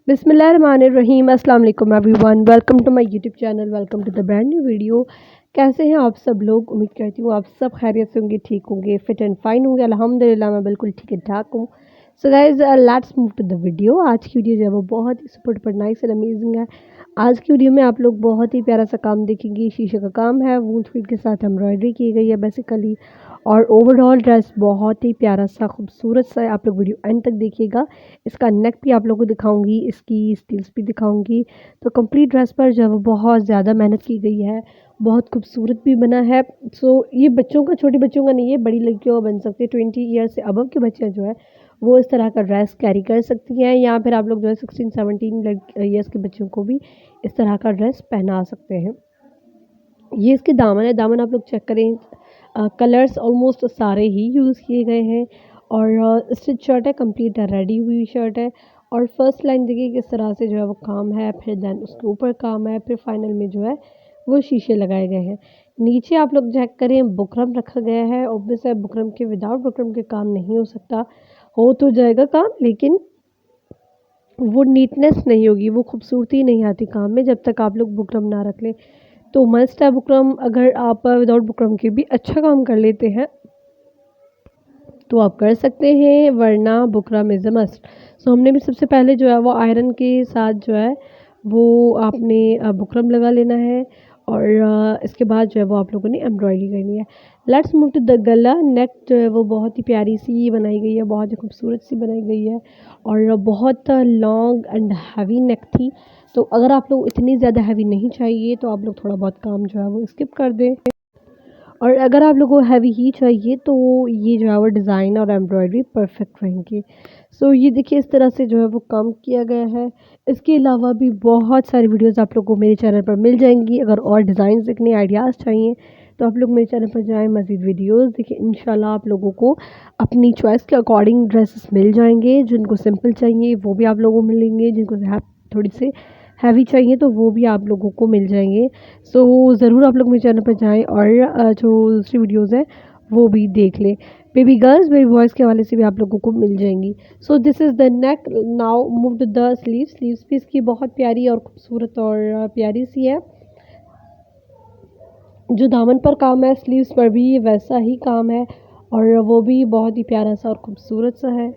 बिस्मिल्लाहिर्रहमानिर्रहीम। अस्सलाम वालेकुम everyone, welcome to my YouTube channel, welcome to the brand new video. कैसे हैं आप सब लोग? उम्मीद करती हूँ आप सब खैरियत से होंगे, ठीक होंगे, फिट एंड फाइन होंगे। अल्हम्दुलिल्लाह मैं बिल्कुल ठीक ठाक हूँ। So guys let's move to the video. आज की वीडियो जो है वो बहुत ही super duper nice and amazing है। आज की वीडियो में आप लोग बहुत ही प्यारा सा काम देखेंगे। शीशे का काम है, वूल थ्रेड के साथ एम्ब्रॉयडरी की गई है बेसिकली, और ओवरऑल ड्रेस बहुत ही प्यारा सा खूबसूरत सा है। आप लोग वीडियो एंड तक देखिएगा। इसका नेक भी आप लोगों को दिखाऊंगी, इसकी स्टील्स भी दिखाऊंगी। तो कंप्लीट ड्रेस पर जो है वो बहुत ज़्यादा मेहनत की गई है, बहुत खूबसूरत भी बना है। सो ये बच्चों का, छोटे बच्चों का नहीं है, बड़ी लड़कियों का बन सकते हैं। 20 ईयर से अबव के बच्चे जो है वो इस तरह का ड्रेस कैरी कर सकती हैं, या फिर आप लोग जो है 16-17 ईयर्स के बच्चों को भी इस तरह का ड्रेस पहना सकते हैं। ये इसके दामन है, दामन आप लोग चेक करें, कलर्स ऑलमोस्ट सारे ही यूज़ किए गए हैं। और स्टिच शर्ट है, कंप्लीट रेडी हुई शर्ट है। और फर्स्ट लाइन देखिए किस तरह से जो है वो काम है, फिर देन उसके ऊपर काम है, फिर फाइनल में जो है वो शीशे लगाए गए हैं। नीचे आप लोग चेक करें, बुकरम रखा गया है। ऑब्वियस है बुकरम के, विदाउट बुकरम के काम नहीं हो सकता। हो तो जाएगा काम, लेकिन वो नीटनेस नहीं होगी, वो खूबसूरती नहीं आती काम में जब तक आप लोग बुकरम ना रख लें। तो मस्ट है बुकरम। अगर आप विदाउट बुकरम के भी अच्छा काम कर लेते हैं तो आप कर सकते हैं, वरना बुकरम इज़ अ मस्ट। सो हमने भी सबसे पहले जो है वो आयरन के साथ जो है वो आपने बुकरम लगा लेना है। और इसके बाद जो है वो आप लोगों ने एम्ब्रॉयडरी करनी है। लेट्स मूव टू द गला। नेक जो है वो बहुत ही प्यारी सी बनाई गई है, बहुत ही खूबसूरत सी बनाई गई है, और बहुत लॉन्ग एंड हैवी नेक थी। तो अगर आप लोग इतनी ज़्यादा हैवी नहीं चाहिए तो आप लोग थोड़ा बहुत काम जो है वो स्किप कर दें। और अगर आप लोगों को हैवी ही चाहिए तो ये जो है वो डिज़ाइन और एम्ब्रॉयडरी परफेक्ट रहेंगे। सो ये देखिए इस तरह से जो है वो काम किया गया है। इसके अलावा भी बहुत सारी वीडियोस आप लोगों को मेरे चैनल पर मिल जाएंगी। अगर और डिज़ाइन देखने, आइडियाज़ चाहिए तो आप लोग मेरे चैनल पर जाएँ, मज़ीद वीडियोस देखिए। इंशाल्लाह आप लोगों को अपनी चॉइस के अकॉर्डिंग ड्रेसेस मिल जाएंगे। जिनको सिंपल चाहिए वो भी आप लोगों को मिलेंगे, जिनको थोड़ी सी हैवी चाहिए तो वो भी आप लोगों को मिल जाएंगे। सो ज़रूर आप लोग मेरे चैनल पर जाएँ और जो दूसरी वीडियोज़ हैं वो भी देख लें। बेबी गर्ल्स, बेबी बॉयज़ के हवाले से भी आप लोगों को मिल जाएंगी। So this is the neck. Now move to the sleeves. Sleeves भी इसकी बहुत प्यारी और खूबसूरत और प्यारी सी है। जो दामन पर काम है, स्लीव्स पर भी वैसा ही काम है, और वो भी बहुत ही प्यारा सा और खूबसूरत सा है।